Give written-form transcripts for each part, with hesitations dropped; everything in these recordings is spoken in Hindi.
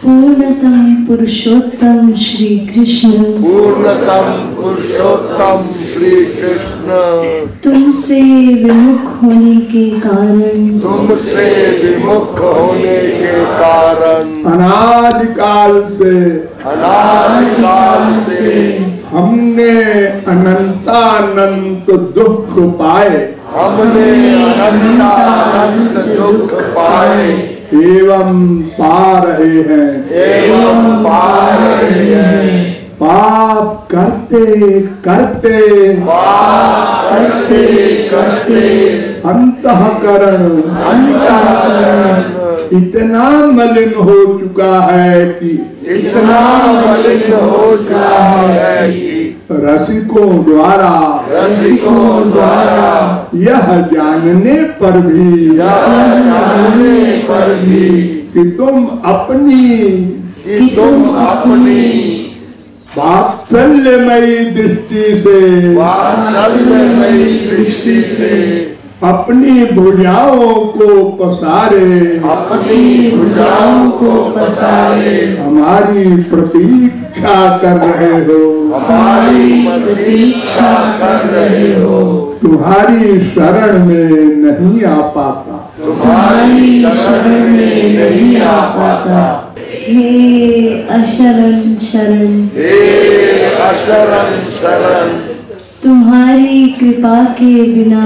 पूर्णतम पुरुषोत्तम श्री कृष्ण, पूर्णतम पुरुषोत्तम श्री कृष्ण, तुमसे विमुख होने के कारण, तुमसे विमुख होने के कारण, अनादिकाल से हमने अनंतानंत दुख पाए, हमने अनंतानंत दुख पाए एवं पा रहे हैं, पाप करते करते अंतःकरण इतना मलिन हो चुका है कि रसिकों द्वारा यह जानने पर भी कि तुम अपनी वात्सल्यमयी दृष्टि से अपनी भुजाओं को पसारे हमारी प्रतीक्षा कर रहे हो, तुम्हारी शरण में नहीं आ पाता, हे अशरण शरण, तुम्हारी कृपा के बिना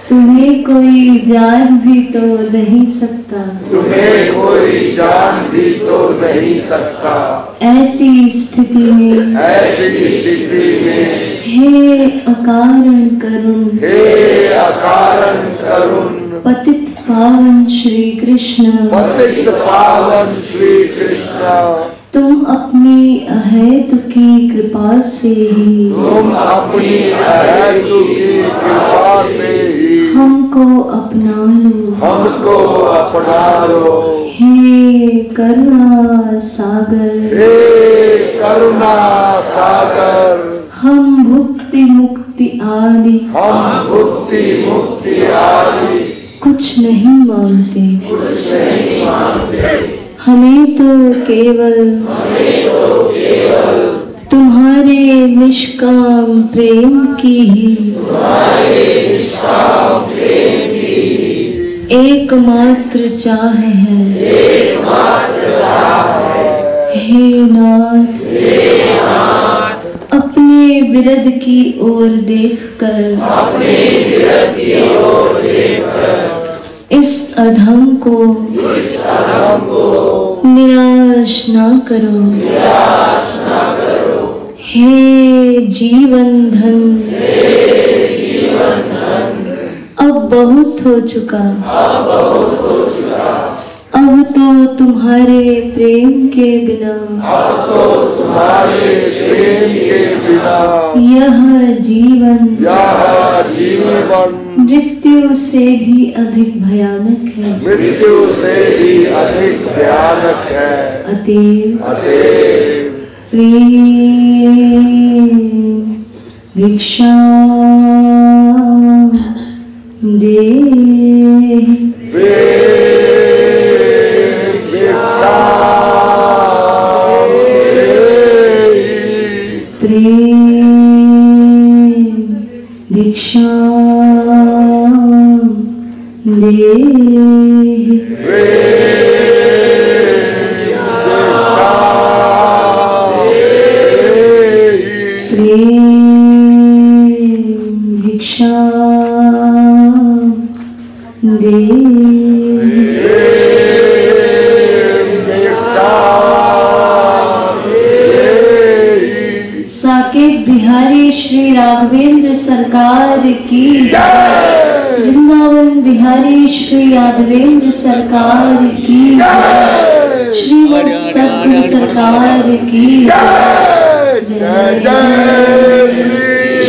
तुम्हें कोई जान भी तो नहीं सकता, ऐसी स्थिति में हे अकारण करुण, पतित पावन श्री कृष्ण, तुम अपनी अहेतुकी कृपा से ही हमको अपना लो, हे करुणा सागर, हम भुक्ति मुक्ति आदि कुछ नहीं मांगते, हमें तो केवल तुम्हारे निष्काम प्रेम की ही एकमात्र चाह है, हे नाथ, अपने विरध की ओर देखकर इस अधम को निराश ना करो, हे जीवन धन, अब बहुत हो चुका, अब तो तुम्हारे प्रेम के बिना यह जीवन मृत्यु से भी अधिक भयानक है, अतएव प्रेम भिक्षा दे, प्रेम भिक्षा दे, प्रेम भिक्षा दे, साकेत बिहारी श्री राघवेंद्र सरकार की जय, वृंदावन बिहारी श्री यादवेंद्र सरकार की जय, श्रीमद सद्गुरु सरकार की जय, जय जय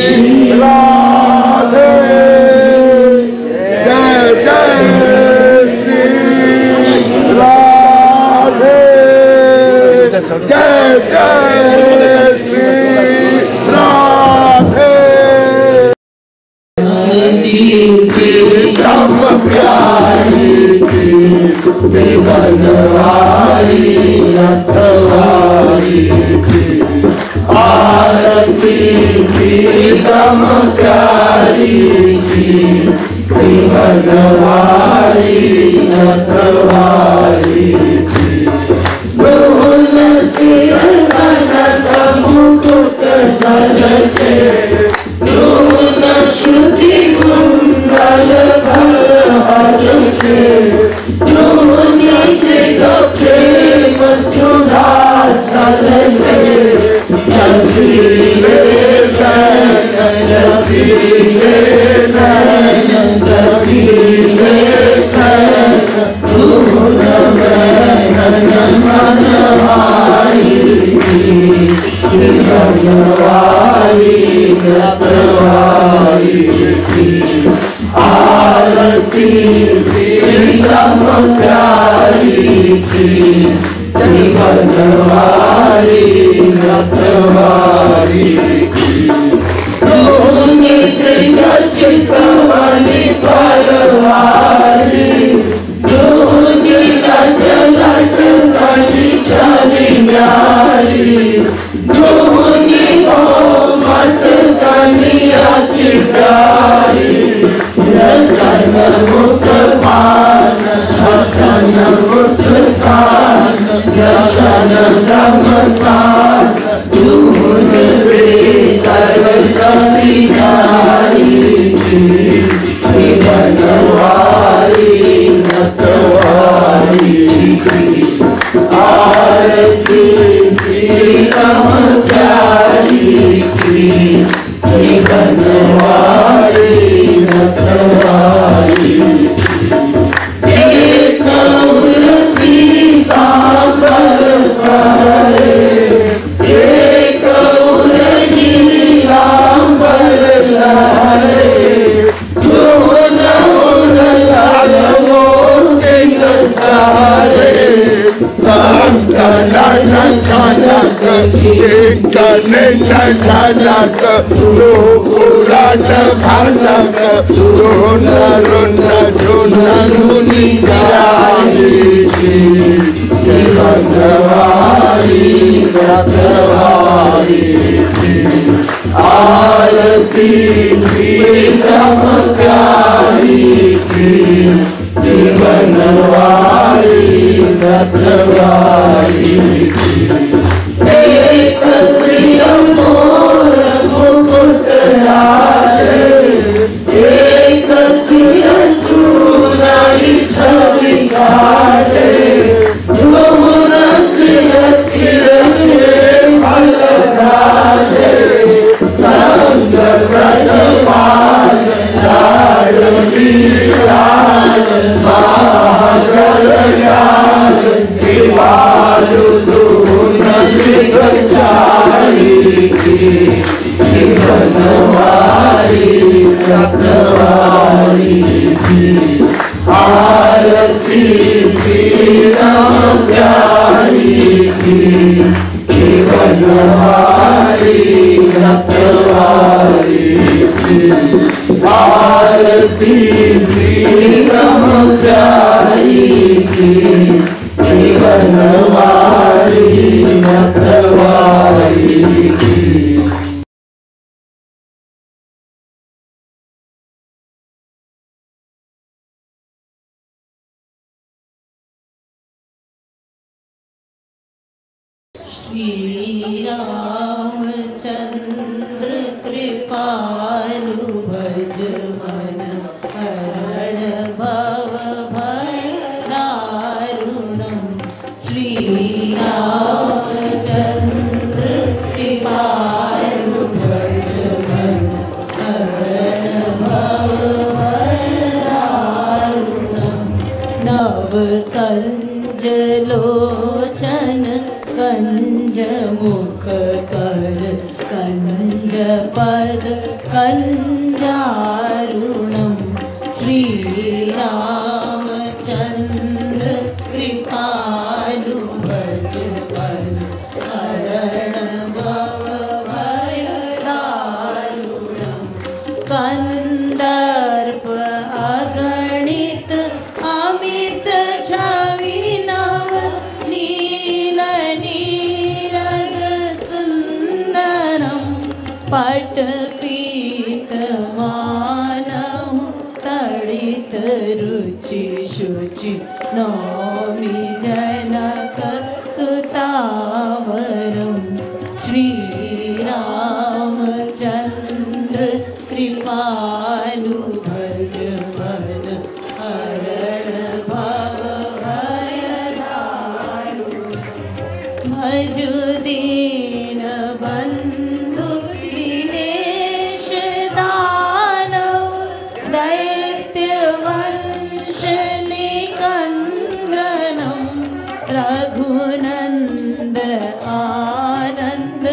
श्री राधे, जय जय श्री राधे, जय जय श्री राधे। प्यारी बनवारी रखवारी की आरती प्रीतम प्यारी की बनवारी रखवारी की दुल सिर कनक मुकुट झलके दुल श्रुति कुंडल भर हलके दुनि प्रेम सुधा चलके जसीले नयन जसीले नयन जसीले नयन धूल नयन मनवारी बनवारी रखवारी की आरती प्रीतम प्यारी की बनवारी रखवारी की दोनी चितवनी परवारी दोनी लट लट कनी चली न्यारी दोनी मत कनी अति प्यारी रसन मुख पान हसन मुस्कान दर्शन गमकान दूध सर्व कविहारी बनवारी रखवारी की आरती प्रीतम प्यारी की बनवारी रखवारी एक आरती प्रीतम प्यारी की बनवारी रखवारी की एक सिर मोर मुकुट लाले एक सिर चूड़ाई छवि काले दोन सिर तिरछे फल डाले संग ब्रजपाल लाडली लाल महागल लाल कृपालु दून चारी की बनवारी रखवारी की आरती प्रीतम प्यारी की बनवारी रखवारी की आरती प्रीतम प्यारी की बनवारी रखवारी की श्री रामचंद्र कृपालु भज मन हरण भव भय दारुणम् श्री रामचंद्र कृपालु भज मन हरण भव भय दारुणम् नव कंज लोचन कंज मुख कर कंज पद कंजारुणम् श्री रामचंद्र कृपालु भज मन हरण भव भय दारुणम् कंदर्प अगणित अमित छवि नौमि जनक सुतावरं श्रीरामचन्द्र कृपालु भज मन हरण भव भयदारु भज दीन बंधु दिनेश दानव दैत्य वंश निकंदनम रघुनंद आनंद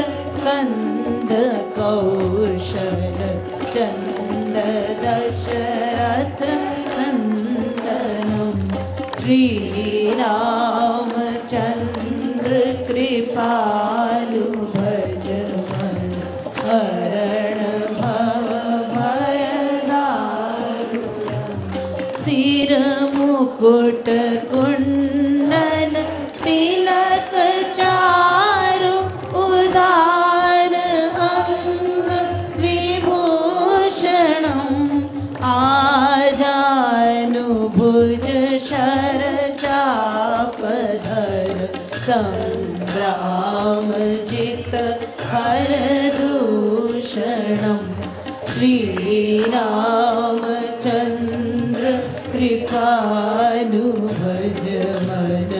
कंद कौशल चंद दशरथ नंदनम श्रीरामचंद्र कृपालु भज मन हरण भव भयदारु सिर मुकुट कुंडल तिलक चारु उदार अंग विभूषणम आजानुभुज शर चापधर संग्रामजित हर दूषणम श्रीरामचन्द्र कृपालु भज मन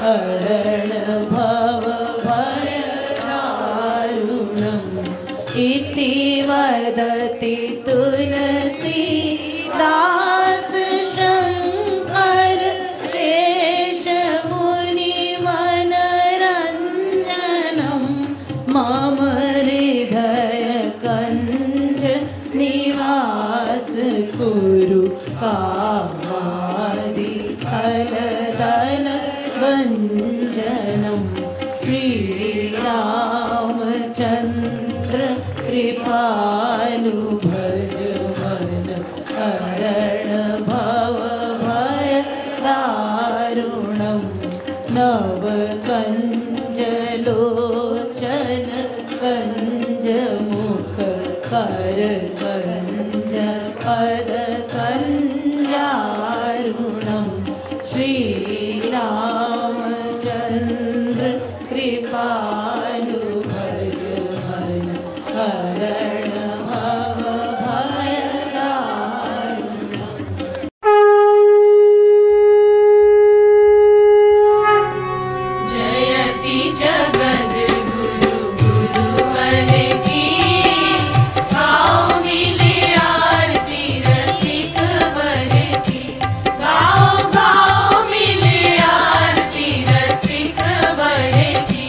हरण भव भयदारुणम् इति वदति तुलसीदास शङ्कर शेष मुनिमनरञ्जनं मम हृदय कञ्ज निवास कुरु कामादि फलदल भञ्जनं श्रीरामचन्द्र कृपालु भज मन हरण भव भयदारुणम् नव कञ्जलोचन कञ्जमुख कर कञ्ज पद कञ्जारुणम् श्रीरामचन्द्र कृपालु भज मन हरण भव भयदारुणम् जयति जगद्गुरु गुरुवर की गाओ मिले आरती रसिक वर की गाओ गाओ मिले आरती रसिक वर की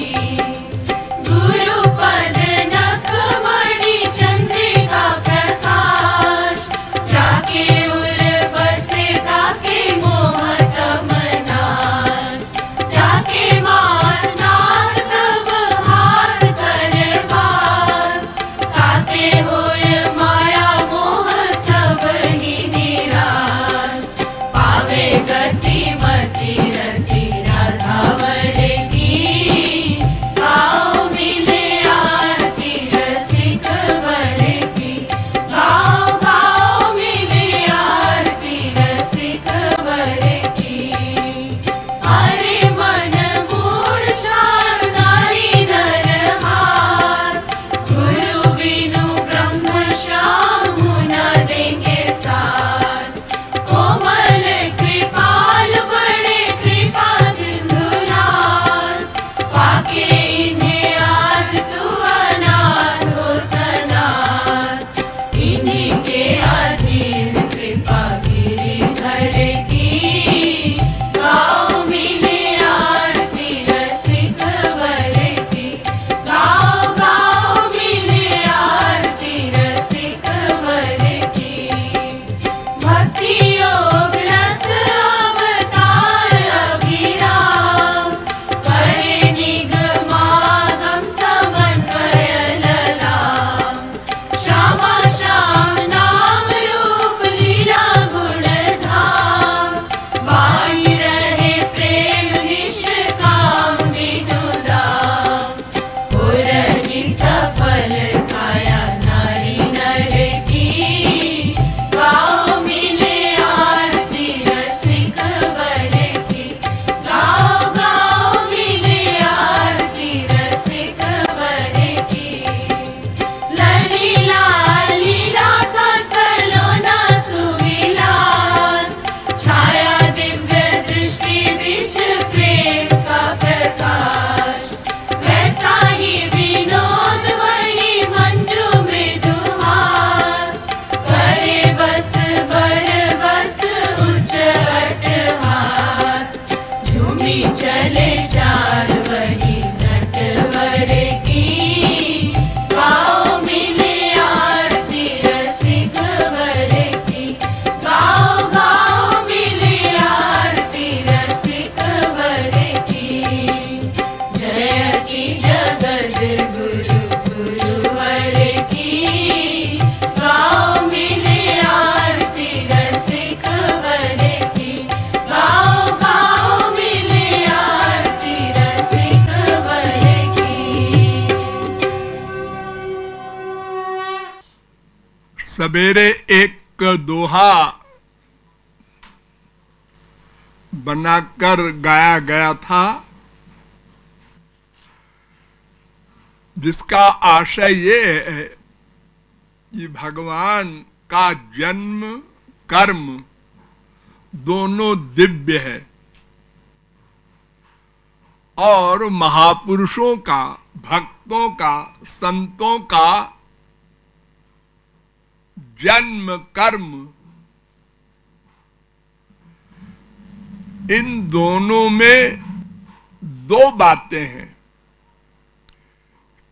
चले चाल वही नटवर की, गाओ मिले आरती रसिक वर की, गाओ गाओ मिले आरती रसिक वर की। जयति जगद गुरु गुरुवर की, गाओ मिले आरती रसिक वर की, गाओ गाओ मिले आरती रसिक वर की। सवेरे एक दोहा बनाकर गाया गया था, जिसका आशय ये है कि भगवान का जन्म कर्म दोनों दिव्य है और महापुरुषों का, भक्तों का, संतों का जन्म कर्म, इन दोनों में दो बातें हैं।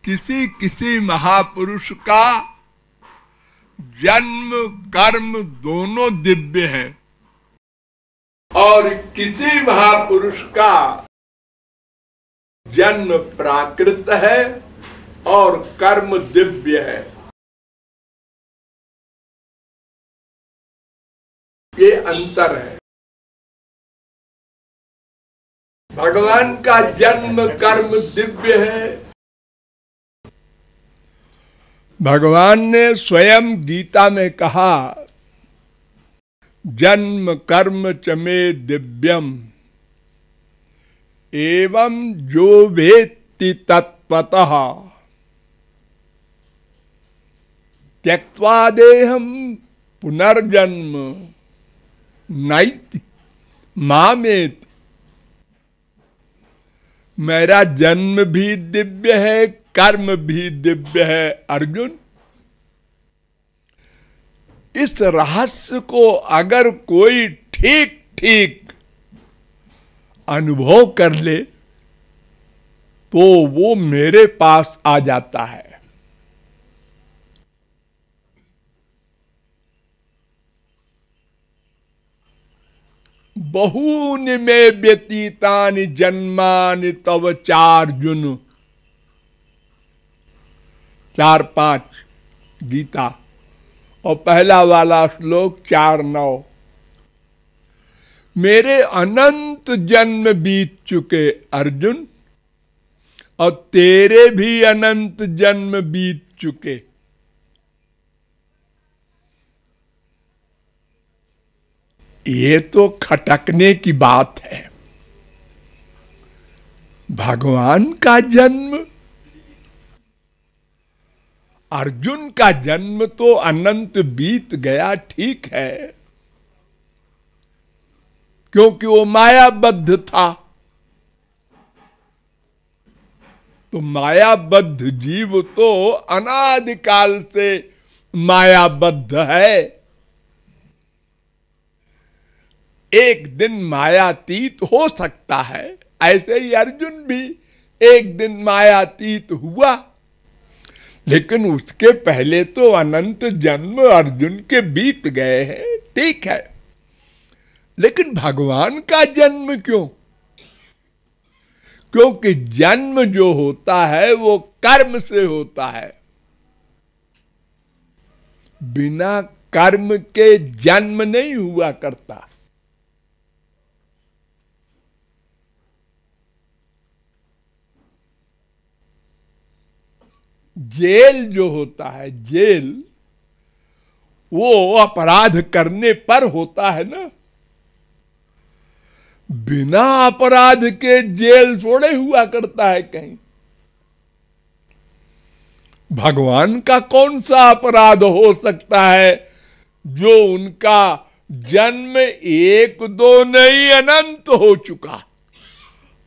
किसी किसी महापुरुष का जन्म कर्म दोनों दिव्य है और किसी महापुरुष का जन्म प्राकृत है और कर्म दिव्य है। ये अंतर है। भगवान का जन्म कर्म दिव्य है। भगवान ने स्वयं गीता में कहा, जन्म कर्म च मे दिव्यम एवं जो वेत्ति तत्त्वतः त्यक्त्वा देहं पुनर्जन्म नैति मामेति। मेरा जन्म भी दिव्य है, कर्म भी दिव्य है। अर्जुन, इस रहस्य को अगर कोई ठीक ठीक अनुभव कर ले तो वो मेरे पास आ जाता है। बहूनि मे व्यतीतानि जन्मानि तव चार्जुन। 4-5 गीता और पहला वाला श्लोक 4-9। मेरे अनंत जन्म बीत चुके अर्जुन और तेरे भी अनंत जन्म बीत चुके। ये तो खटकने की बात है। भगवान का जन्म, अर्जुन का जन्म तो अनंत बीत गया, ठीक है, क्योंकि वो मायाबद्ध था। तो मायाबद्ध जीव तो अनादिकाल से मायाबद्ध है। एक दिन मायातीत हो सकता है, ऐसे ही अर्जुन भी एक दिन मायातीत हुआ, लेकिन उसके पहले तो अनंत जन्म अर्जुन के बीत गए हैं, ठीक है। लेकिन भगवान का जन्म क्यों? क्योंकि जन्म जो होता है वो कर्म से होता है। बिना कर्म के जन्म नहीं हुआ करता। जेल जो होता है, जेल वो अपराध करने पर होता है ना। बिना अपराध के जेल थोड़े हुआ करता है कहीं। भगवान का कौन सा अपराध हो सकता है जो उनका जन्म 1-2 नहीं अनंत हो चुका,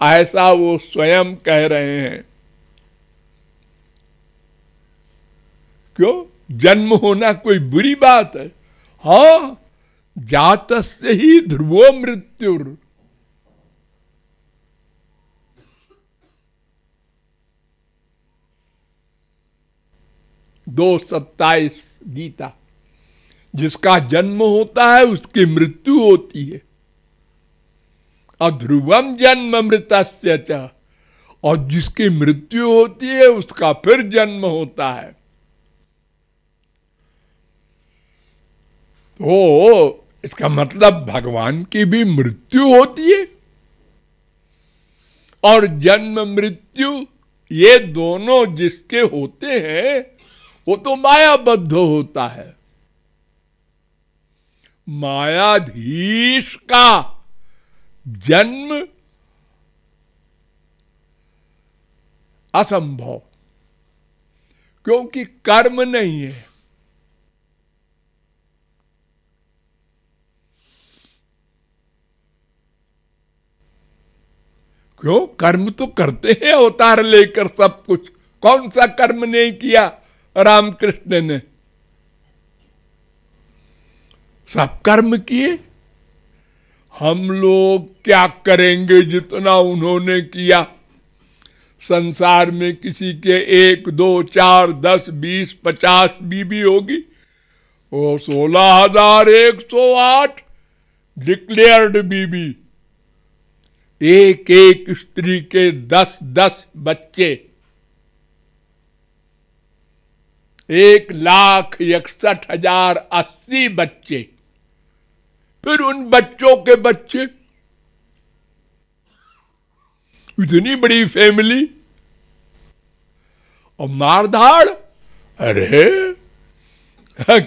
ऐसा वो स्वयं कह रहे हैं। क्यों? जन्म होना कोई बुरी बात है? हाँ, जातस्य ही ध्रुवो मृत्युर। 2:27 गीता। जिसका जन्म होता है उसकी मृत्यु होती है। अध्रुवम जन्म मृतस्य च, और जिसकी मृत्यु होती है उसका फिर जन्म होता है। तो इसका मतलब भगवान की भी मृत्यु होती है, और जन्म मृत्यु ये दोनों जिसके होते हैं वो तो मायाबद्ध होता है। मायाधीश का जन्म असंभव, क्योंकि कर्म नहीं है। क्यों? कर्म तो करते हैं अवतार लेकर सब कुछ। कौन सा कर्म नहीं किया रामकृष्ण ने? सब कर्म किए। हम लोग क्या करेंगे जितना उन्होंने किया? संसार में किसी के 1, 2, 4, 10, 20, 50 बीबी होगी, वो 16,108 डिक्लेयर्ड बीबी। एक एक स्त्री के 10-10 बच्चे, 1,61,080 बच्चे, फिर उन बच्चों के बच्चे। इतनी बड़ी फैमिली और मारधाड़। अरे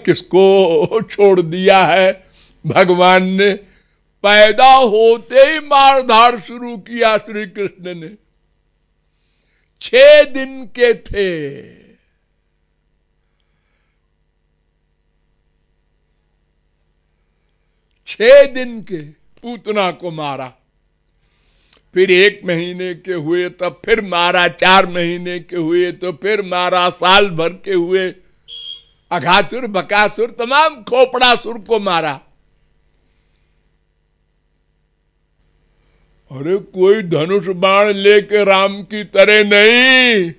किसको छोड़ दिया है भगवान ने? पैदा होते ही मारधाड़ शुरू किया श्री कृष्ण ने। 6 दिन के थे, 6 दिन के पूतना को मारा। फिर 1 महीने के हुए तब फिर मारा, 4 महीने के हुए तो फिर मारा, साल भर के हुए अघासुर बकासुर तमाम खोपड़ासुर को मारा। अरे कोई धनुष बाण लेके राम की तरह नहीं,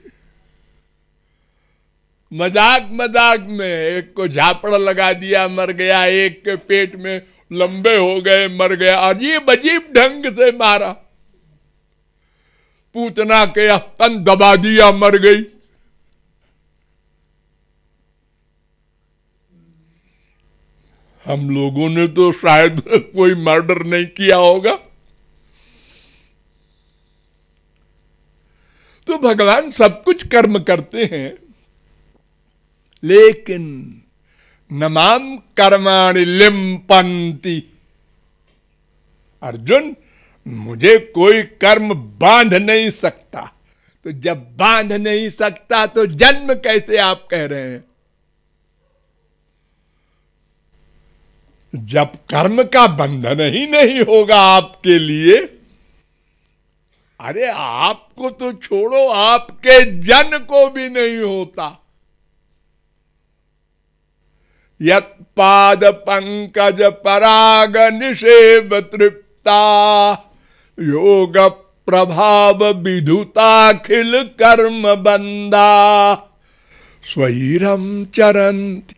मजाक मजाक में। एक को झापड़ लगा दिया मर गया, एक के पेट में लंबे हो गए मर गया। अजीब अजीब ढंग से मारा। पूतना के स्तन दबा दिया मर गई। हम लोगों ने तो शायद कोई मर्डर नहीं किया होगा। तो भगवान सब कुछ कर्म करते हैं, लेकिन नमाम कर्माणि लिम्पन्ति। अर्जुन, मुझे कोई कर्म बांध नहीं सकता। तो जब बांध नहीं सकता तो जन्म कैसे आप कह रहे हैं? जब कर्म का बंधन ही नहीं होगा आपके लिए, अरे आपको तो छोड़ो, आपके जन को भी नहीं होता। यत् पाद पंकज पराग निषेव तृप्ता योग प्रभाव विधुताखिल कर्म बंदा स्वैरम चरन्ति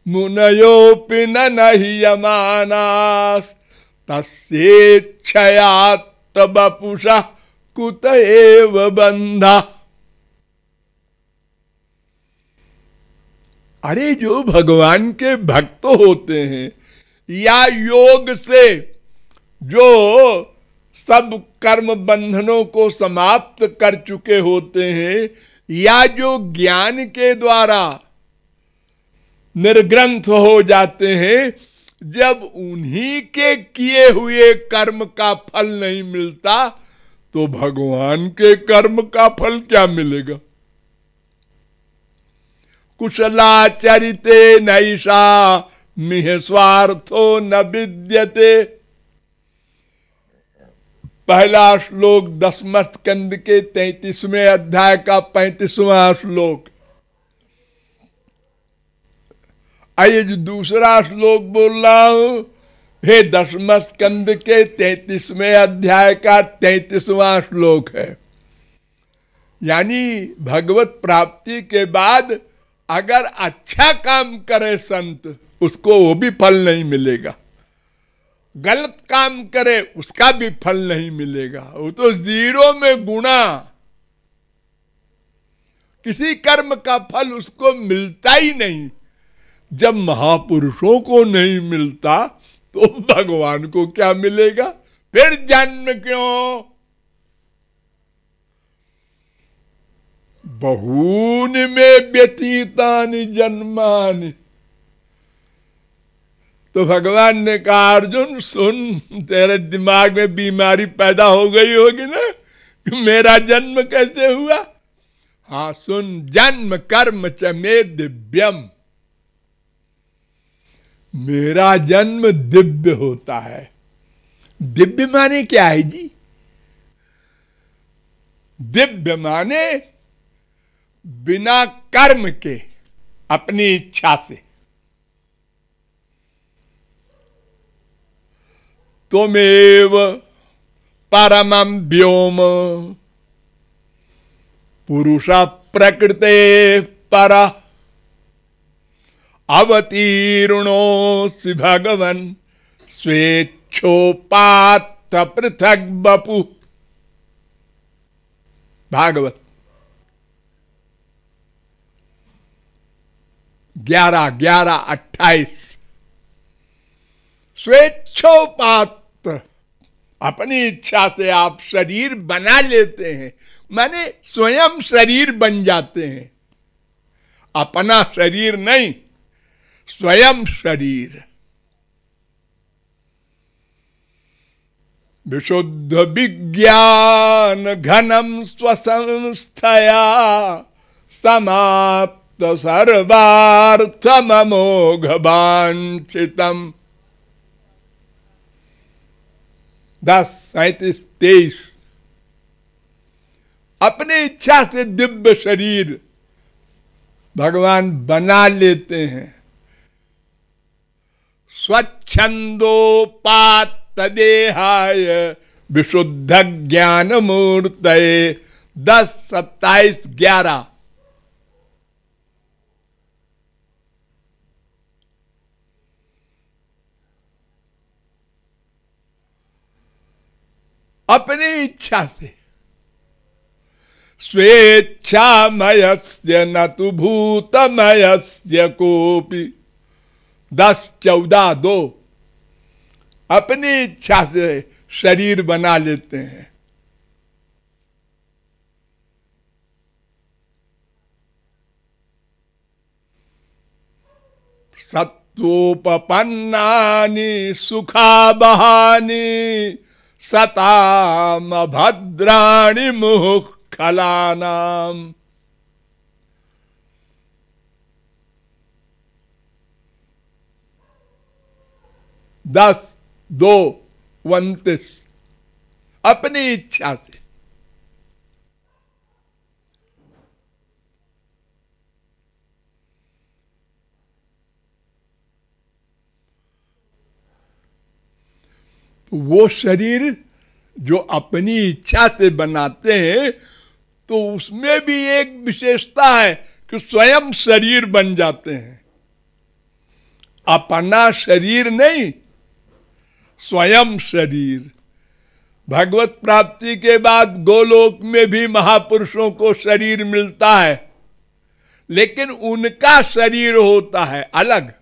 मुनयोपि न ह्यमानास् तस्येच्छया तबपुषा कुत एव बंधा। अरे जो भगवान के भक्त होते हैं या योग से जो सब कर्म बंधनों को समाप्त कर चुके होते हैं, या जो ज्ञान के द्वारा निर्ग्रंथ हो जाते हैं, जब उन्हीं के किए हुए कर्म का फल नहीं मिलता तो भगवान के कर्म का फल क्या मिलेगा? कुशलाचरिते नैषा मिह स्वार्थो न विद्यते। पहला श्लोक 10वें स्कंद के 33वें अध्याय का 35वां श्लोक। आइए जो दूसरा श्लोक बोल रहा हूं, हे 10वें स्कंद के 33वें अध्याय का 33वां श्लोक है। यानी भगवत प्राप्ति के बाद अगर अच्छा काम करे संत, उसको वो भी फल नहीं मिलेगा, गलत काम करे उसका भी फल नहीं मिलेगा, वो तो जीरो में गुणा, किसी कर्म का फल उसको मिलता ही नहीं। जब महापुरुषों को नहीं मिलता तो भगवान को क्या मिलेगा? फिर जन्म क्यों? बहूनि में व्यतीतानि जन्मानि। तो भगवान ने कहा, अर्जुन सुन, तेरे दिमाग में बीमारी पैदा हो गई होगी ना कि मेरा जन्म कैसे हुआ। हाँ सुन, जन्म कर्म च मे दिव्यम, मेरा जन्म दिव्य होता है। दिव्य माने क्या है जी? दिव्य माने बिना कर्म के, अपनी इच्छा से। त्वमेव परमं व्योम पुरुष प्रकृते पर अवतीर्णोऽसि भगवन् स्वेच्छोपात्त पृथक बपु। भागवत 11:28। स्वेच्छोपात्त, अपनी इच्छा से आप शरीर बना लेते हैं, माने स्वयं शरीर बन जाते हैं। अपना शरीर नहीं, स्वयं शरीर। विशुद्ध विज्ञान घनम स्वसंस्थया समाप्त सर्वार्थममोघ वांछितम्। 10:37-23। अपनी इच्छा से दिव्य शरीर भगवान बना लेते हैं। स्वच्छंदोपात्त देहाय विशुद्ध ज्ञान मूर्तये। 10:27-11। अपनी इच्छा से, स्वेच्छामयस्य न तु भूतमयस्य कोपि। 10:14-2। अपनी इच्छा से शरीर बना लेते हैं। सत्वोपपन्नानि सुखावहानि सताम भद्राणि मुहुःखलानाम्। 10:2-29। अपनी इच्छा से। वो शरीर जो अपनी इच्छा से बनाते हैं तो उसमें भी एक विशेषता है कि स्वयं शरीर बन जाते हैं। अपना शरीर नहीं, स्वयं शरीर। भगवत प्राप्ति के बाद गोलोक में भी महापुरुषों को शरीर मिलता है, लेकिन उनका शरीर होता है अलग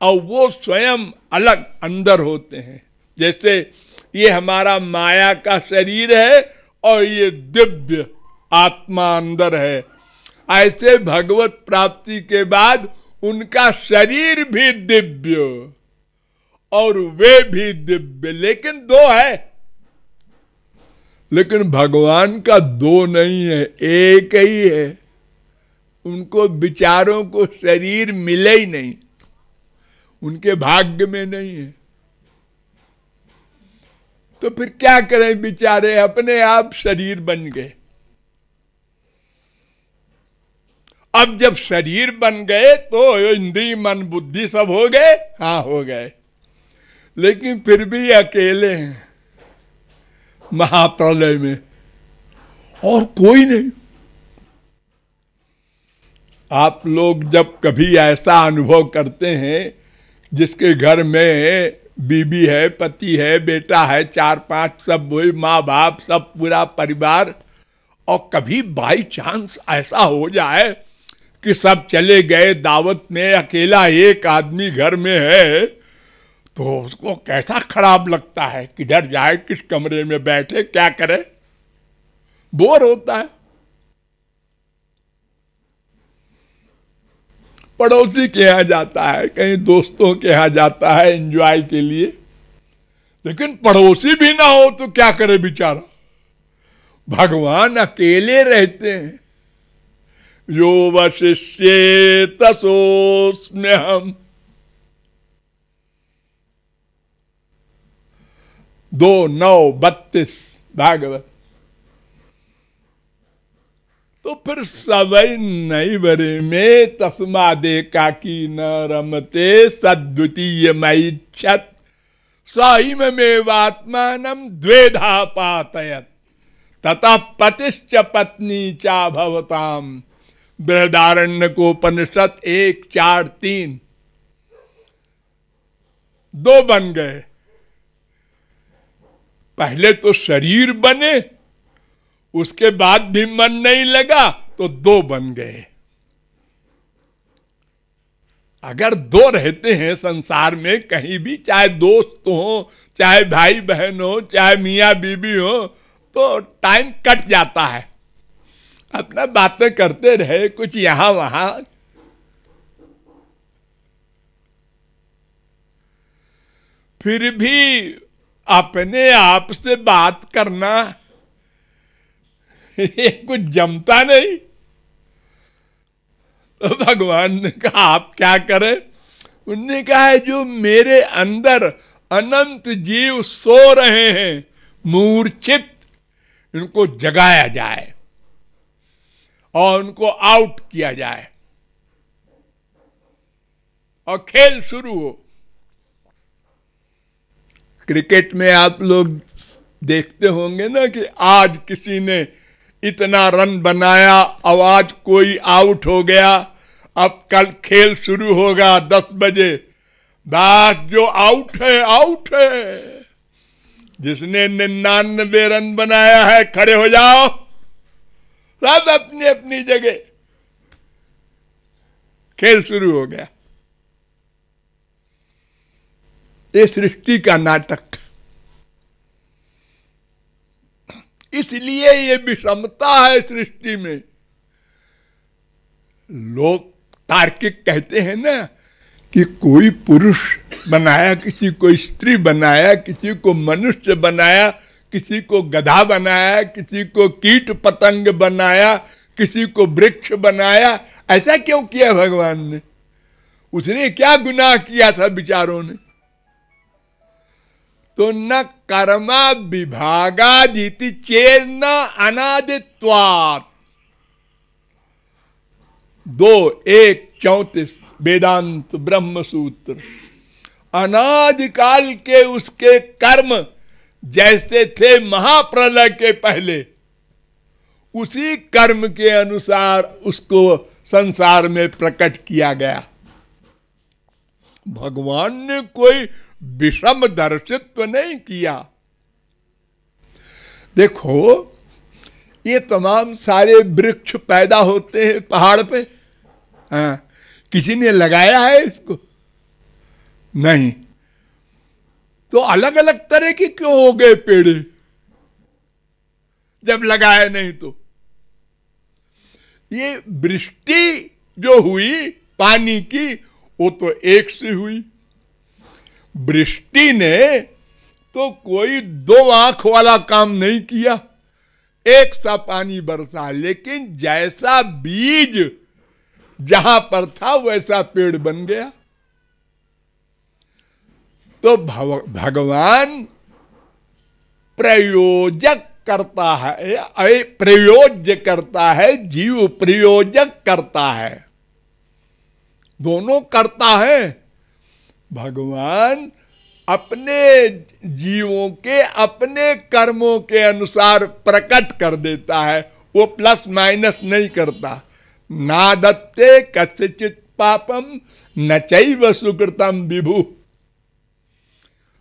और वो स्वयं अलग अंदर होते हैं। जैसे ये हमारा माया का शरीर है और ये दिव्य आत्मा अंदर है, ऐसे भगवत प्राप्ति के बाद उनका शरीर भी दिव्य और वे भी दिव्य, लेकिन दो है। लेकिन भगवान का दो नहीं है, एक ही है। उनको विचारों को शरीर मिले ही नहीं, उनके भाग्य में नहीं है। तो फिर क्या करें बेचारे, अपने आप शरीर बन गए। अब जब शरीर बन गए तो इंद्रिय मन बुद्धि सब हो गए। हाँ हो गए, लेकिन फिर भी अकेले हैं महाप्रलय में, और कोई नहीं। आप लोग जब कभी ऐसा अनुभव करते हैं जिसके घर में बीबी है, पति है, बेटा है, 4-5 सब वही, माँ बाप सब पूरा परिवार, और कभी बाई चांस ऐसा हो जाए कि सब चले गए दावत में, अकेला एक आदमी घर में है, तो उसको कैसा खराब लगता है, किधर जाए, किस कमरे में बैठे, क्या करे, बोर होता है। पड़ोसी के यहाँ जाता है, कहीं दोस्तों के यहाँ जाता है एंजॉय के लिए, लेकिन पड़ोसी भी ना हो तो क्या करे बेचारा। भगवान अकेले रहते हैं। यो वशिष्ये तसोस्म्यहम् 2:9-32 भागवत। तो फिर सवै नहीं बरे में तस्मादे काकी न रमते सद्वितीय मैच्छत सहिम में वात्मानम द्वेधा पातयत ततः पतिश्च पत्नी चा भवताम। बृहदारण्यकोपनिषद 1:4-3। 2 बन गए। पहले तो शरीर बने, उसके बाद भी मन नहीं लगा तो 2 बन गए। अगर 2 रहते हैं संसार में कहीं भी, चाहे दोस्त हो, चाहे भाई बहन हो, चाहे मियाँ बीबी हो, तो टाइम कट जाता है। अपना बातें करते रहे, कुछ यहां वहां, फिर भी अपने आप से बात करना ये कुछ जमता नहीं। तो भगवान ने कहा आप क्या करें? उनने कहा है जो मेरे अंदर अनंत जीव सो रहे हैं मूर्छित, इनको जगाया जाए और उनको आउट किया जाए और खेल शुरू हो। क्रिकेट में आप लोग देखते होंगे ना कि आज किसी ने इतना रन बनाया, अब आज कोई आउट हो गया, अब कल खेल शुरू होगा 10 बजे। बस जो आउट है आउट है। जिसने 99 रन बनाया है खड़े हो जाओ, सब अपनी अपनी जगह, खेल शुरू हो गया। ये सृष्टि का नाटक। इसलिए ये विषमता है सृष्टि में। लोग तार्किक कहते हैं ना कि कोई पुरुष बनाया, किसी को स्त्री बनाया, किसी को मनुष्य बनाया, किसी को गधा बनाया, किसी को कीट पतंग बनाया, किसी को वृक्ष बनाया। ऐसा क्यों किया भगवान ने? उसने क्या गुनाह किया था विचारों ने? तो न कर्मा विभागादिति चेन्न अनादित्वात्। 2:1-34 वेदांत ब्रह्म सूत्र। अनादिकाल के उसके कर्म जैसे थे महाप्रलय के पहले, उसी कर्म के अनुसार उसको संसार में प्रकट किया गया। भगवान ने कोई विषम दर्शित्व नहीं किया। देखो ये तमाम सारे वृक्ष पैदा होते हैं पहाड़ पे, हाँ, किसी ने लगाया है इसको? नहीं। तो अलग अलग तरह के क्यों हो गए पेड़ जब लगाए नहीं? तो ये वृष्टि जो हुई पानी की, वो तो एक से हुई। वृष्टि ने तो कोई 2 आंख वाला काम नहीं किया, एक सा पानी बरसा, लेकिन जैसा बीज जहां पर था वैसा पेड़ बन गया। तो भगवान प्रयोजक करता है, प्रयोज्य करता है, जीव प्रयोजक करता है, दोनों करता है। भगवान अपने जीवों के अपने कर्मों के अनुसार प्रकट कर देता है, वो प्लस माइनस नहीं करता। नादत्ते कस्यचित् पापम न चैव सुकृतम विभु।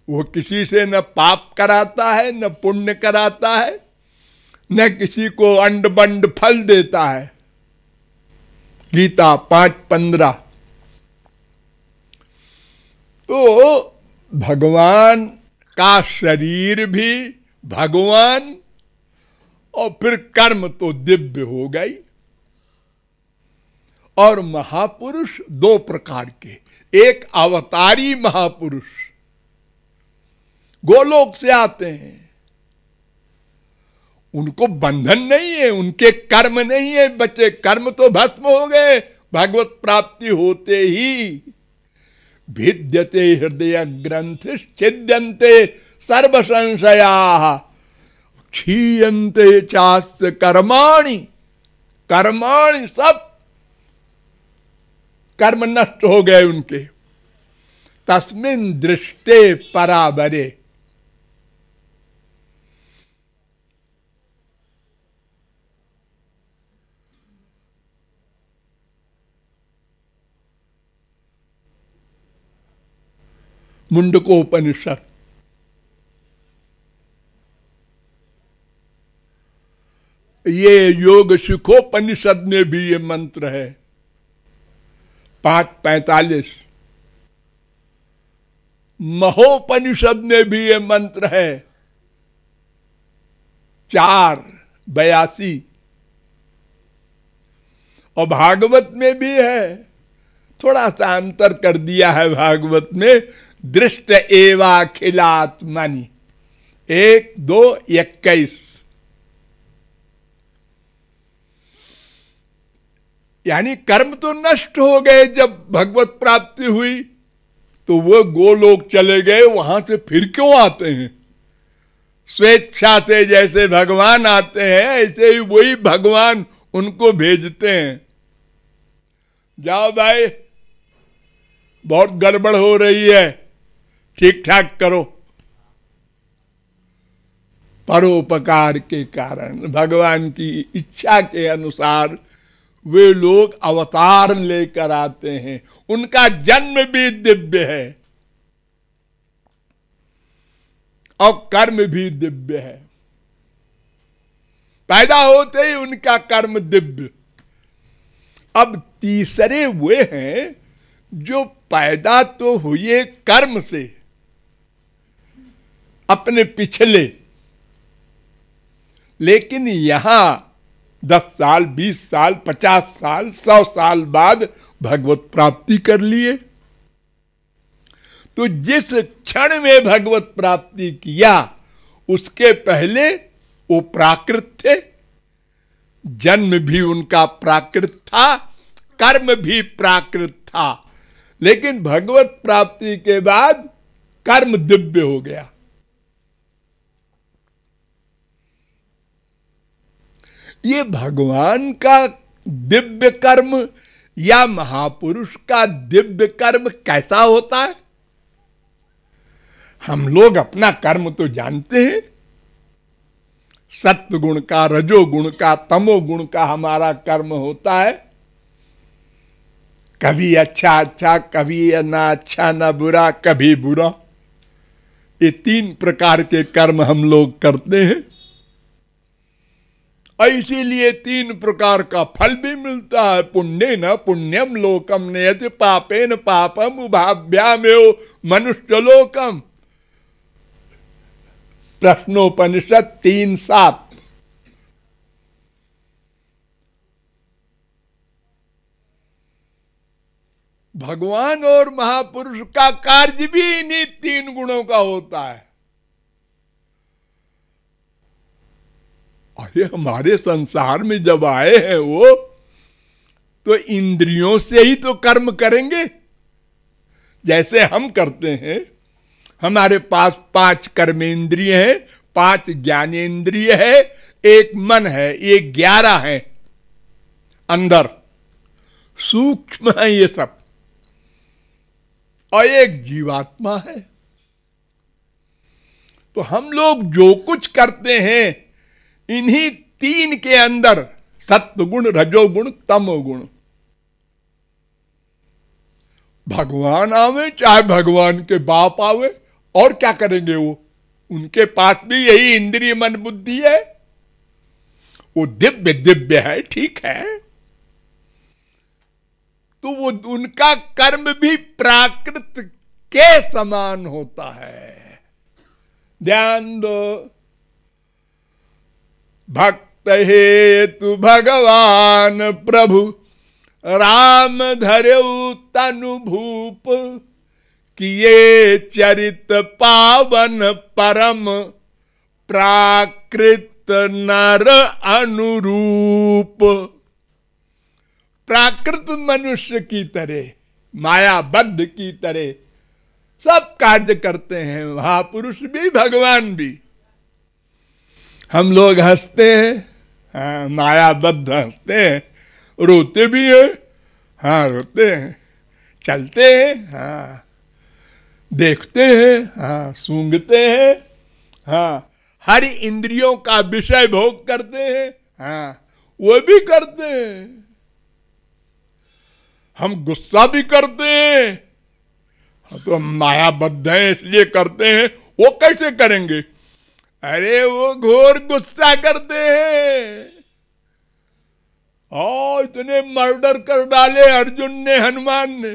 वो किसी से न पाप कराता है, न पुण्य कराता है, न किसी को अंड बंड फल देता है। गीता 5:15। तो भगवान का शरीर भी भगवान, और फिर कर्म तो दिव्य हो गई। और महापुरुष दो प्रकार के, एक अवतारी महापुरुष गोलोक से आते हैं, उनको बंधन नहीं है, उनके कर्म नहीं है बचे, कर्म तो भस्म हो गए भगवत प्राप्ति होते ही। भिद्यते हृदय ग्रंथि छिद्यन्ते सर्व संशया क्षीयन्ते चास्य कर्माणि। कर्माणि सब कर्म नष्ट हो गए उनके। तस्मिन् दृष्टे परावरे। मुंडकोपनिषद। ये योग सुखोपनिषद में भी ये मंत्र है 5:45। महोपनिषद में भी ये मंत्र है 4:82। और भागवत में भी है, थोड़ा सा अंतर कर दिया है भागवत में, दृष्ट एवाखिलात्मनि 1:2:21। यानी कर्म तो नष्ट हो गए जब भगवत प्राप्ति हुई, तो वो गोलोक चले गए, वहां से फिर क्यों आते हैं? स्वेच्छा से जैसे भगवान आते हैं ऐसे ही वही भगवान उनको भेजते हैं। जाओ भाई, बहुत गड़बड़ हो रही है, ठीक ठाक करो। परोपकार के कारण, भगवान की इच्छा के अनुसार वे लोग अवतार लेकर आते हैं। उनका जन्म भी दिव्य है और कर्म भी दिव्य है। पैदा होते ही उनका कर्म दिव्य। अब तीसरे वे हैं जो पैदा तो हुए कर्म से, अपने पिछले, लेकिन यहां 10 साल, 20 साल, 50 साल, 100 साल बाद भगवत प्राप्ति कर लिए। तो जिस क्षण में भगवत प्राप्ति किया उसके पहले वो प्राकृत थे, जन्म भी उनका प्राकृत था, कर्म भी प्राकृत था, लेकिन भगवत प्राप्ति के बाद कर्म दिव्य हो गया। ये भगवान का दिव्य कर्म या महापुरुष का दिव्य कर्म कैसा होता है? हम लोग अपना कर्म तो जानते हैं, सत्व गुण का, रजोगुण का, तमोगुण का हमारा कर्म होता है। कभी अच्छा अच्छा, कभी ना अच्छा ना बुरा, कभी बुरा। ये 3 प्रकार के कर्म हम लोग करते हैं, इसीलिए 3 प्रकार का फल भी मिलता है। पुण्य न पुण्यम लोकम नयति पापेन पापम उभाभ्यामेव मनुष्य लोकम। प्रश्नोपनिषद 3:7। भगवान और महापुरुष का कार्य भी इन्हीं 3 गुणों का होता है। और ये हमारे संसार में जब आए हैं वो, तो इंद्रियों से ही तो कर्म करेंगे जैसे हम करते हैं। हमारे पास 5 कर्मेंद्रिय हैं, 5 ज्ञानेंद्रिय है, 1 मन है, ये 11 है अंदर, सूक्ष्म है ये सब, और एक जीवात्मा है। तो हम लोग जो कुछ करते हैं इन्हीं 3 के अंदर सत्वगुण, रजोगुण, तमोगुण। भगवान आवे चाहे भगवान के बाप आवे, और क्या करेंगे वो? उनके पास भी यही इंद्रिय मन बुद्धि है। वो दिव्य दिव्य है, ठीक है, तो वो उनका कर्म भी प्राकृत के समान होता है। ध्यान दो, भक्त हेतु भगवान प्रभु राम धर्यु तनु भूप, किए चरित पावन परम प्राकृत नर अनुरूप। प्राकृत मनुष्य की तरह, मायाबद्ध की तरह सब कार्य करते हैं, महापुरुष भी भगवान भी। हम लोग हंसते हैं, हाँ, मायाबद्ध हंसते हैं, रोते भी हैं, हाँ रोते हैं, चलते हैं, हाँ देखते हैं, हाँ सूंघते हैं, हाँ हर इंद्रियों का विषय भोग करते हैं, हाँ वो भी करते हैं। हम गुस्सा भी करते हैं, हाँ, तो हम मायाबद्ध हैं इसलिए करते हैं। वो कैसे करेंगे? अरे वो घोर गुस्सा करते हैं। और इतने मर्डर कर डाले अर्जुन ने, हनुमान ने,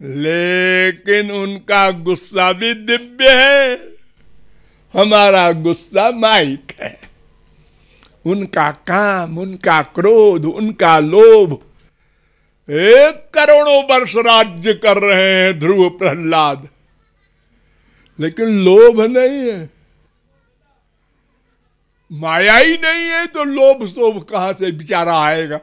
लेकिन उनका गुस्सा भी दिव्य है, हमारा गुस्सा माइक है। उनका काम, उनका क्रोध, उनका लोभ, 1 करोड़ों वर्ष राज्य कर रहे हैं ध्रुव प्रहलाद, लेकिन लोभ नहीं है, माया ही नहीं है, तो लोभ शोभ कहां से बेचारा आएगा?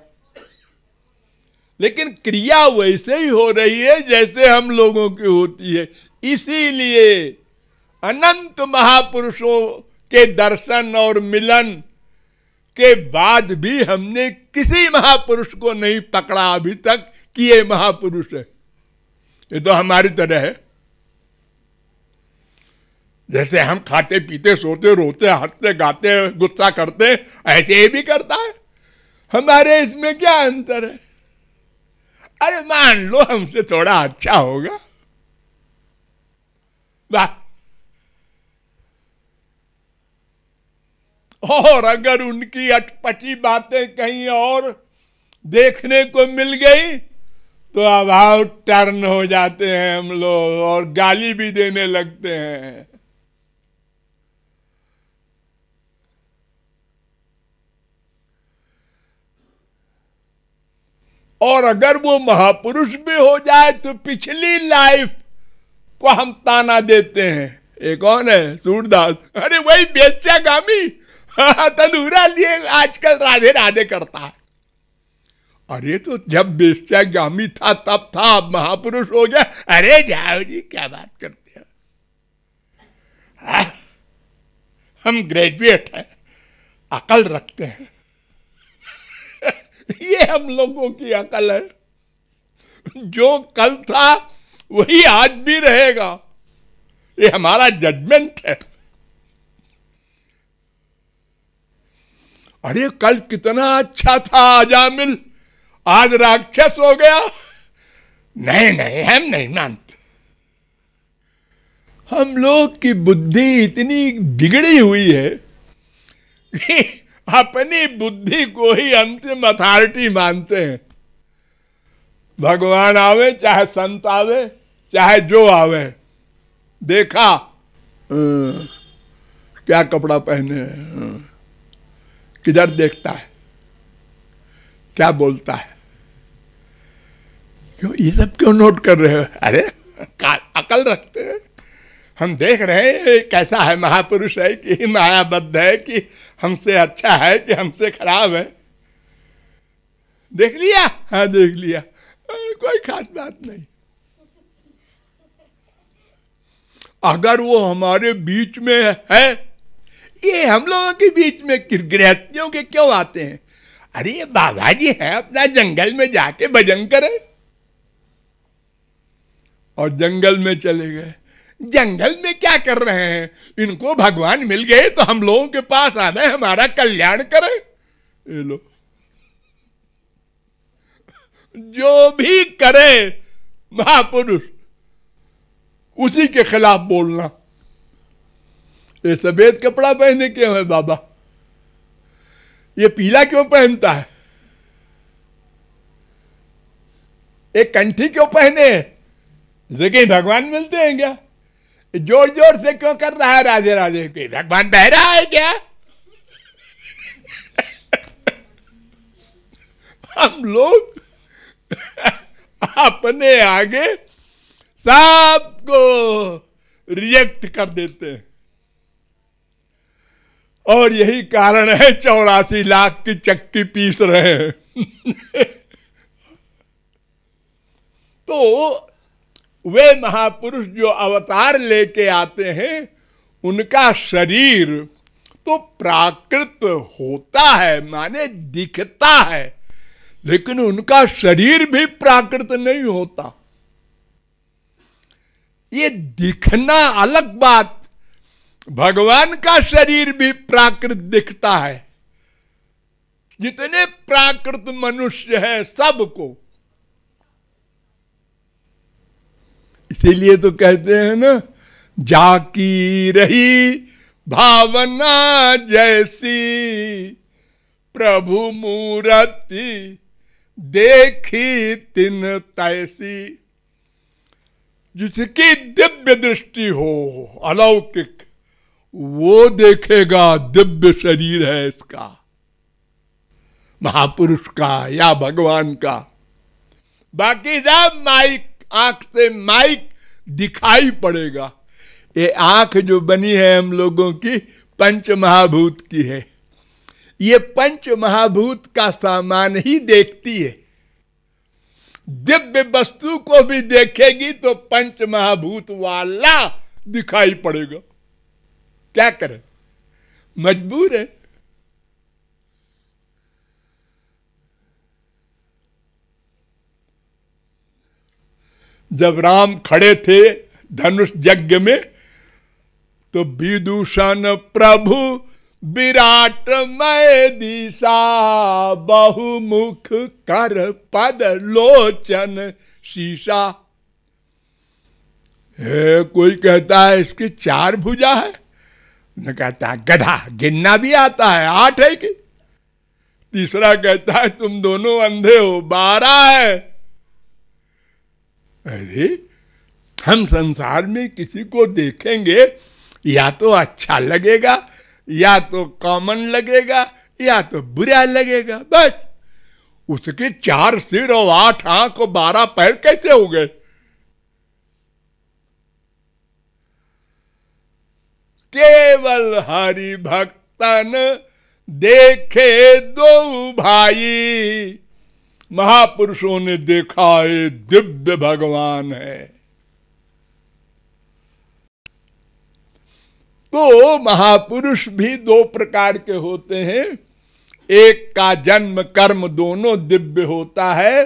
लेकिन क्रिया वैसे ही हो रही है जैसे हम लोगों की होती है। इसीलिए अनंत महापुरुषों के दर्शन और मिलन के बाद भी हमने किसी महापुरुष को नहीं पकड़ा अभी तक कि ये महापुरुष है। ये तो हमारी तरह है, जैसे हम खाते पीते सोते रोते हंसते गाते गुस्सा करते, ऐसे ये भी करता है। हमारे इसमें क्या अंतर है? अरे मान लो हमसे थोड़ा अच्छा होगा, वाह, और अगर उनकी अटपटी बातें कहीं और देखने को मिल गई तो अभाव टर्न हो जाते हैं हम लोग और गाली भी देने लगते हैं। और अगर वो महापुरुष भी हो जाए तो पिछली लाइफ को हम ताना देते हैं। एक कौन है? सूरदास, अरे वही बेच्चागामी, तंदूरा लिए आजकल राधे राधे करता है। अरे तो जब बेच्चागामी था तब था, अब महापुरुष हो गया, अरे जाओ जी क्या बात करते हैं, हम ग्रेजुएट हैं, अकल रखते हैं। ये हम लोगों की अकल है। जो कल था वही आज भी रहेगा, ये हमारा जजमेंट है। अरे कल कितना अच्छा था अजामिल, आज राक्षस हो गया। नहीं नहीं, हम नहीं मानते। हम लोग की बुद्धि इतनी बिगड़ी हुई है कि अपनी बुद्धि को ही अंतिम अथॉरिटी मानते हैं। भगवान आवे चाहे संत आवे चाहे जो आवे, देखा क्या कपड़ा पहने, किधर देखता है, क्या बोलता है, क्यों ये सब क्यों नोट कर रहे हो? अरे अकल रखते हैं, हम देख रहे हैं कैसा है, महापुरुष है कि मायाबद्ध है, कि हमसे अच्छा है कि हमसे खराब है। देख लिया? हाँ देख लिया, कोई खास बात नहीं। अगर वो हमारे बीच में है, ये हम लोगों के बीच में गृहस्थियों के क्यों आते हैं? अरे ये बाबा जी है, अपना जंगल में जाके भजन करें। और जंगल में चले गए, जंगल में क्या कर रहे हैं? इनको भगवान मिल गए तो हम लोगों के पास आना है, हमारा कल्याण करें। ये लो, जो भी करे महापुरुष उसी के खिलाफ बोलना। ये सफेद कपड़ा पहने क्यों है बाबा, ये पीला क्यों पहनता है, एक कंठी क्यों पहने, लेकिन भगवान मिलते हैं क्या, जोर जोर से क्यों कर रहा है राधे राधे, कोई भगवान बह रहा है क्या? हम लोग अपने आगे सबको रिजेक्ट कर देते हैं, और यही कारण है 84 लाख की चक्की पीस रहे हैं। तो वे महापुरुष जो अवतार लेके आते हैं उनका शरीर तो प्राकृत होता है, माने दिखता है, लेकिन उनका शरीर भी प्राकृत नहीं होता। ये दिखना अलग बात, भगवान का शरीर भी प्राकृत दिखता है। जितने प्राकृत मनुष्य हैं सबको, इसीलिए तो कहते हैं ना, जाकी रही भावना जैसी प्रभु मूर्ति देखी तिन तैसी। जिसकी दिव्य दृष्टि हो अलौकिक, वो देखेगा दिव्य शरीर है इसका, महापुरुष का या भगवान का। बाकी सब माइक, आंख से माइक दिखाई पड़ेगा। ये आंख जो बनी है हम लोगों की पंच महाभूत की है, ये पंच महाभूत का सामान ही देखती है। दिव्य वस्तु को भी देखेगी तो पंच महाभूत वाला दिखाई पड़ेगा। क्या करे, मजबूर है। जब राम खड़े थे धनुष यज्ञ में, तो विदूषण प्रभु विराटमय दिशा बहुमुख कर पद लोचन शीशा। कोई कहता है इसकी 4 भुजा है, न कहता है गधा, गिनना भी आता है 8 है कि। तीसरा कहता है तुम दोनों अंधे हो, 12 है। अरे हम संसार में किसी को देखेंगे या तो अच्छा लगेगा, या तो कॉमन लगेगा, या तो बुरा लगेगा, बस। उसके 4 सिर और 8 आंख और 12 पैर कैसे हो गए? केवल हरि भक्तन देखे 2 भाई, महापुरुषों ने देखा ये दिव्य भगवान है। तो महापुरुष भी 2 प्रकार के होते हैं, एक का जन्म कर्म दोनों दिव्य होता है,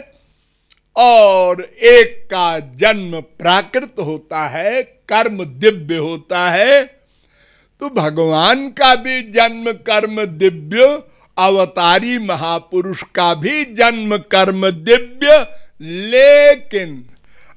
और एक का जन्म प्राकृत होता है, कर्म दिव्य होता है। तो भगवान का भी जन्म कर्म दिव्य, अवतारी महापुरुष का भी जन्म कर्म दिव्य, लेकिन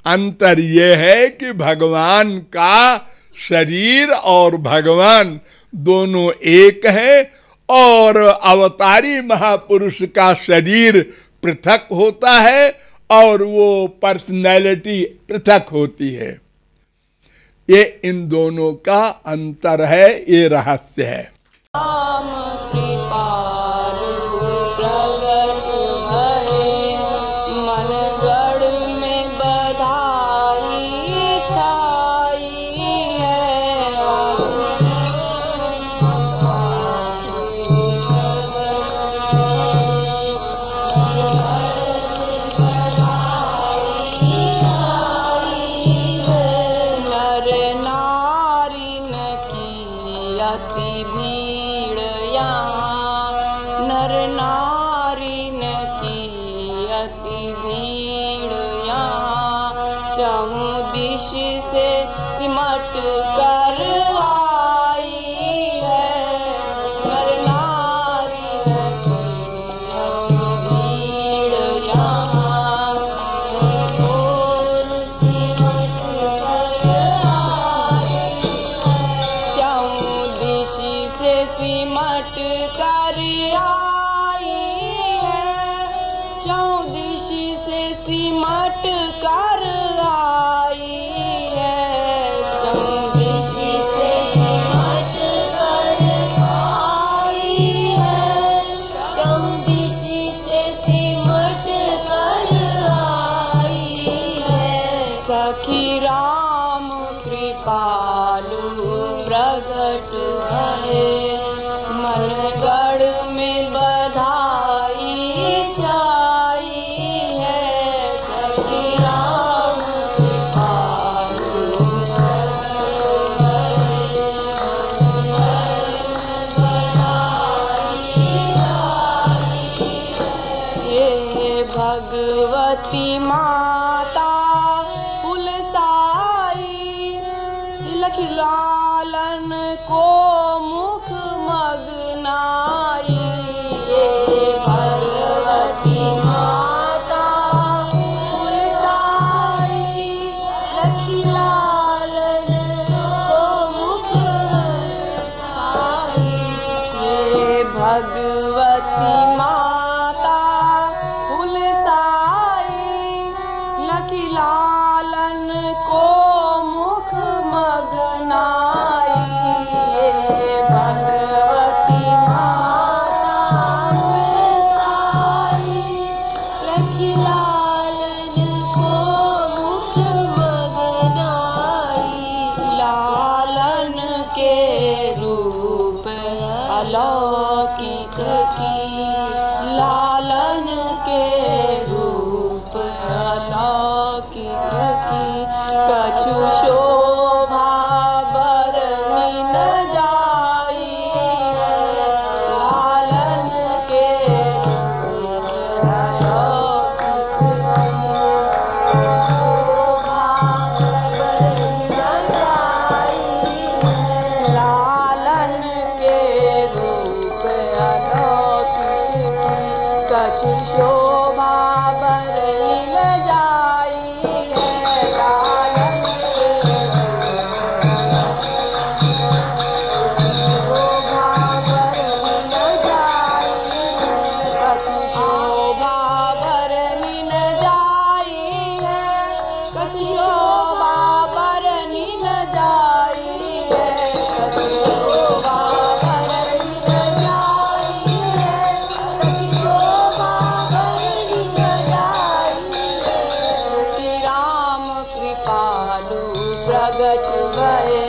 अंतर यह है कि भगवान का शरीर और भगवान दोनों एक है, और अवतारी महापुरुष का शरीर पृथक होता है और वो पर्सनैलिटी पृथक होती है। ये इन दोनों का अंतर है, ये रहस्य है। राम कृपालु प्रगट भये, मन गढ़ में बधाई छाई है। नर नारी न की अति भीड़ यहाँ, नर नारी न की अति भीड़ यहाँ, चहुँ दिश से सिमट कर आई है। नर नारी न की सिमट कर आई है, चौदिशी से सिमट कर आई है, चौदिशी से सिमट कर आई है, चौदिशी से सिमट कर आई है। सखी राम कृपालु प्रगट भये, मन गढ़ में बधाई छाई है। सखी राम कृपालु प्रगट भये, मन गढ़ में बधाई छाई है। ये भगवती माता लालन को मुख मगनाई, ये भगवती माता फुलसाई, लखी लालन को मुख मगनाई। ये भगवती माता फुलसाई, लखी लालन को मुख मगनाई। ये भगवती माता फुलसाई, लखी लालन को मुख मगनाई। लालन के रूप अलौकिक की, लालन के रूप अलौकिक की, कछु शोभा बरनी न जाई है। लालन के रूप अलौकिक की, शोभा बरनी न जाई है। लालन के रूप अलौकिक की, कछु शोभा बरनी न जाई है। लालन के शोभा बरनी न जाई है, कछु शोभा बरनी न जाई है, कछु शोभा बरनी न जाई है, कछु शोभा बरनी न जाई है, कछु शोभा बरनी न जाई है। श्री राम कृपालु प्रगट भये,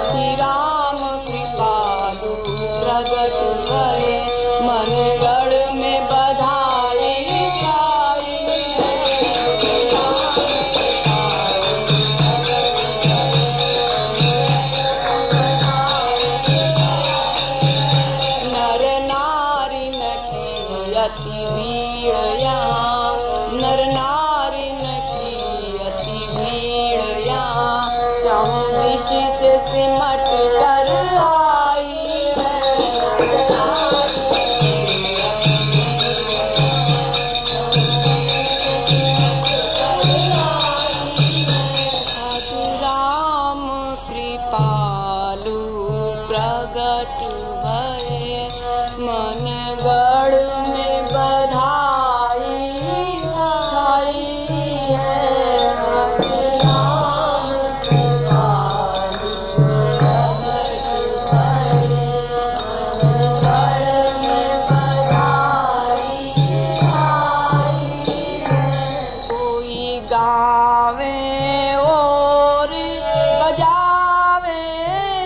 श्री राम कृपालु प्रगट भये, मन गढ़ में बधाई छाई है। नर नारी न की अति भीड़ यहाँ, नर नारी न की अति भीड़ यहाँ, चौदिशी से सिमट कर आई है। साधु राम कृपालु प्रगट भये, मन गढ़ में बधाई छाई है। साधु राम कृपालु प्रगट भये, मन गढ़ में बधाई छाई है। कोई गावे और बजावे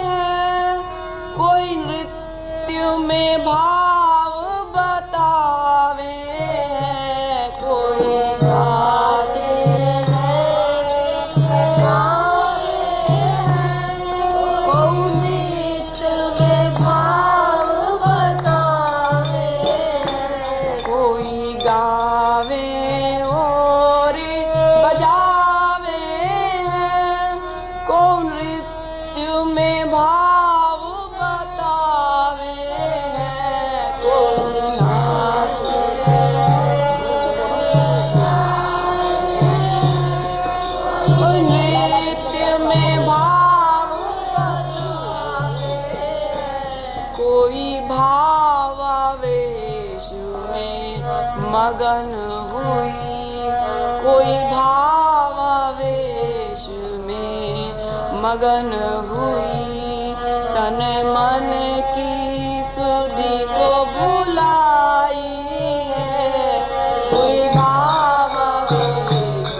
है, कोई नृत्य में भाव बतावे है, कोई गावे है, बजावे है, कोई नृत्य में भाव बतावे है, कोई गावे और बजावे है, कोई नृत्य में भाव बतावे है। कोई भावावेश में मगन हुई, कोई भावावेश में मगन हुई, तन मन की सुधि को भुलाई है। कोई भावावेश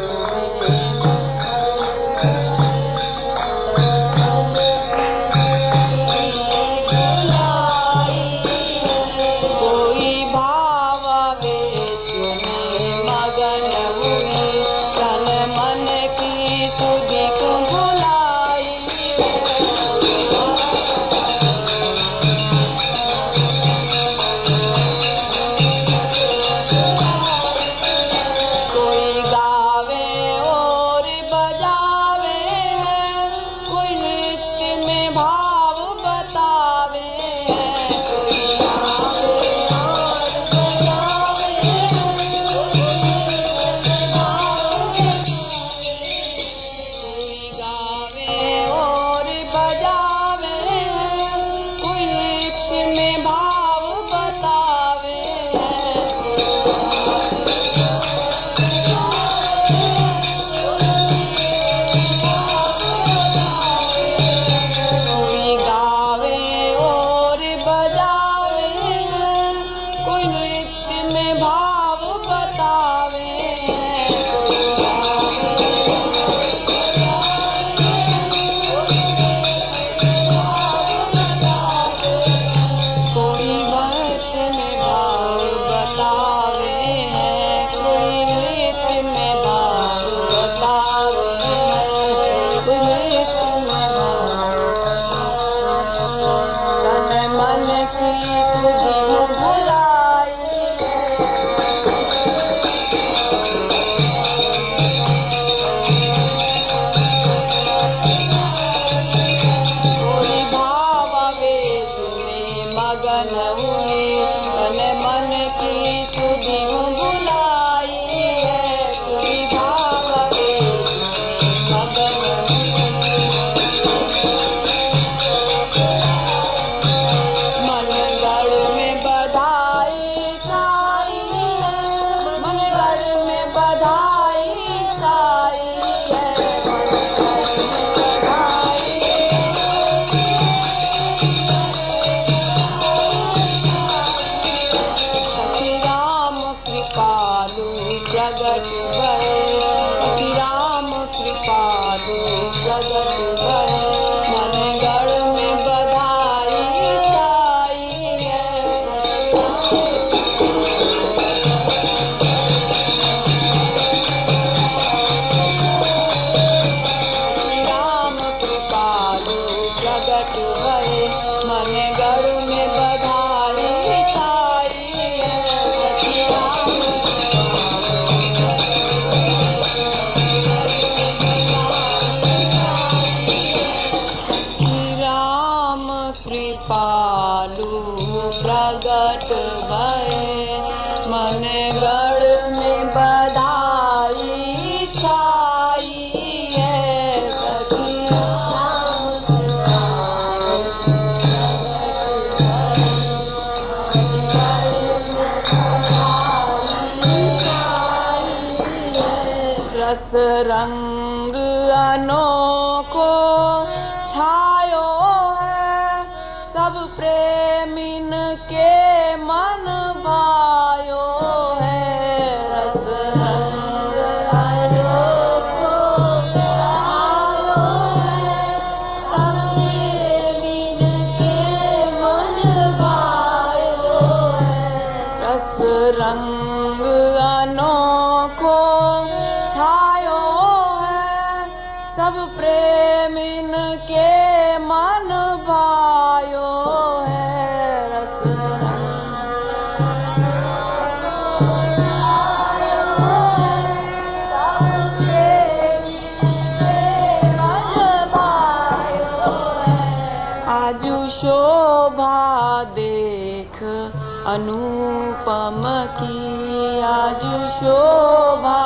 रंग अनोखो छायो है, सब प्रेमिन के मन भायो है। रस रंग अनोखो छायो है, सब प्रेमिन के मन भायो है। रस रंग अनोखो छायो है, सब प्रेमिन के मन भायो है। रस सब प्रेमिन के मन भायो है। आजू शोभा देख अनुपम की, आजू शोभा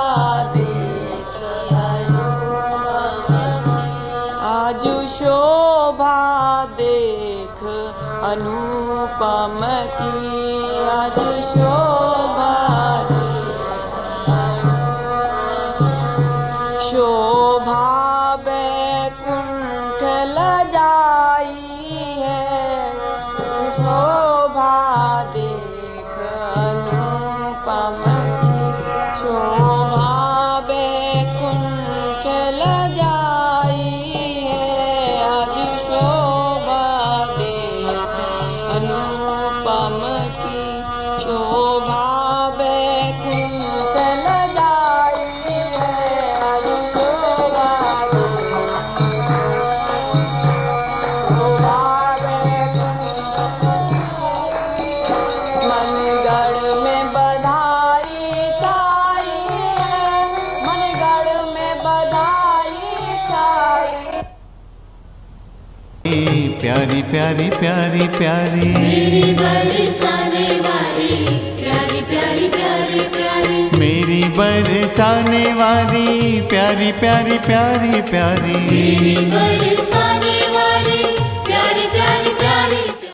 देख अनुपम की, आजू शोभा देख अनु अनुपम की आज शोभा शोभा बैकुंठ लजाई है शोभा देख अनुपम की शोभा बैकुंठ लजाई है आज शोभा देख अनुपम की शोभा बैकुंठ लजाई है आज शोभा मनगढ़ में बधाई छाई है मनगढ़ में बधाई छाई प्यारी प्यारी प्यारी प्यारी मेरी बरसाने वाली प्यारी प्यारी प्यारी प्यारी मेरी बरसाने वाली प्यारी प्यारी प्यारी प्यारी मेरी